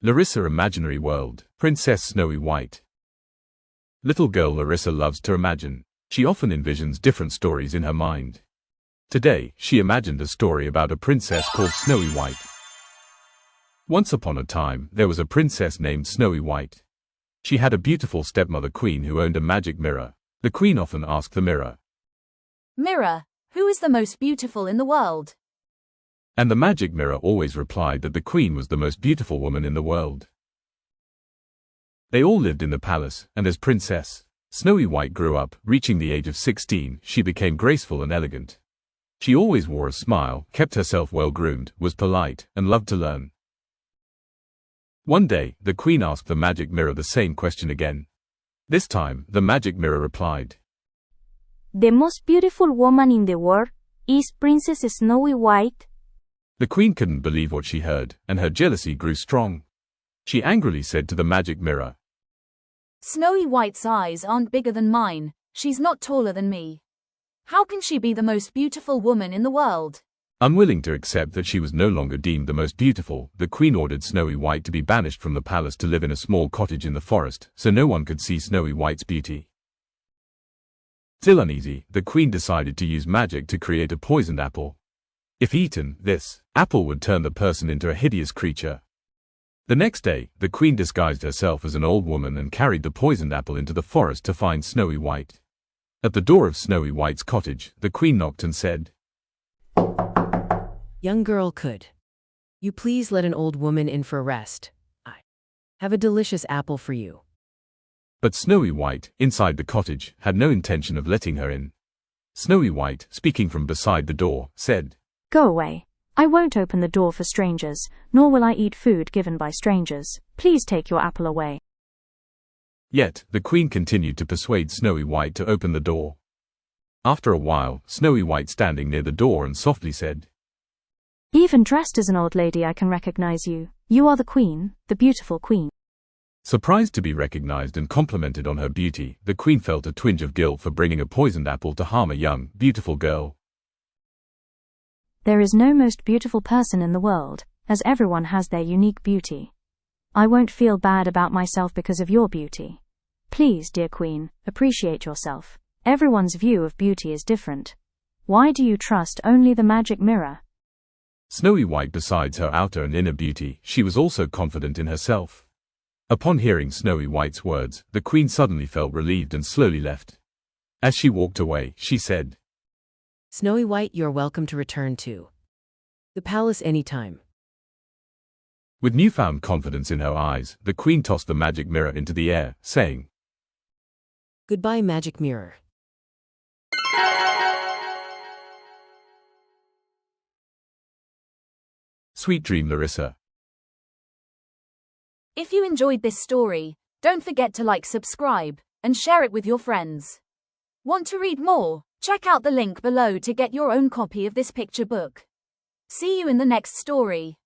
Larissa Imaginary World, Princess Snowy White. Little girl Larissa loves to imagine. She often envisions different stories in her mind. Today, she imagined a story about a princess called Snowy White. Once upon a time, there was a princess named Snowy White. She had a beautiful stepmother queen who owned a magic mirror. The queen often asked the mirror, "Mirror, who is the most beautiful in the world?" and the magic mirror always replied that the queen was the most beautiful woman in the world. They all lived in the palace, and as Princess Snowy White grew up, reaching the age of 16, she became graceful and elegant. She always wore a smile, kept herself well groomed, was polite, and loved to learn. One day, the queen asked the magic mirror the same question again. This time, the magic mirror replied, "The most beautiful woman in the world is Princess Snowy White." The queen couldn't believe what she heard, and her jealousy grew strong. She angrily said to the magic mirror, "Snowy White's eyes aren't bigger than mine, she's not taller than me. How can she be the most beautiful woman in the world?" Unwilling to accept that she was no longer deemed the most beautiful, the queen ordered Snowy White to be banished from the palace to live in a small cottage in the forest, so no one could see Snowy White's beauty. Still uneasy, the queen decided to use magic to create a poisoned apple. If eaten, this apple would turn the person into a hideous creature. The next day, the queen disguised herself as an old woman and carried the poisoned apple into the forest to find Snowy White. At the door of Snowy White's cottage, the queen knocked and said, "Young girl, could you please let an old woman in for a rest? I have a delicious apple for you." But Snowy White, inside the cottage, had no intention of letting her in. Snowy White, speaking from beside the door, said, "Go away. I won't open the door for strangers, nor will I eat food given by strangers. Please take your apple away." Yet, the queen continued to persuade Snowy White to open the door. After a while, Snowy White standing near the door and softly said, "Even dressed as an old lady I can recognize you. You are the queen, the beautiful queen." Surprised to be recognized and complimented on her beauty, the queen felt a twinge of guilt for bringing a poisoned apple to harm a young, beautiful girl. There is no most beautiful person in the world, as everyone has their unique beauty. I won't feel bad about myself because of your beauty. Please, dear queen, appreciate yourself. Everyone's view of beauty is different. Why do you trust only the magic mirror?" Snowy White, besides her outer and inner beauty, she was also confident in herself. Upon hearing Snowy White's words, the queen suddenly felt relieved and slowly left. As she walked away, she said, "Snowy White, you're welcome to return to the palace anytime." With newfound confidence in her eyes, the queen tossed the magic mirror into the air, saying, "Goodbye, magic mirror." Sweet dream, Larissa. If you enjoyed this story, don't forget to subscribe, and share it with your friends. Want to read more? Check out the link below to get your own copy of this picture book. See you in the next story.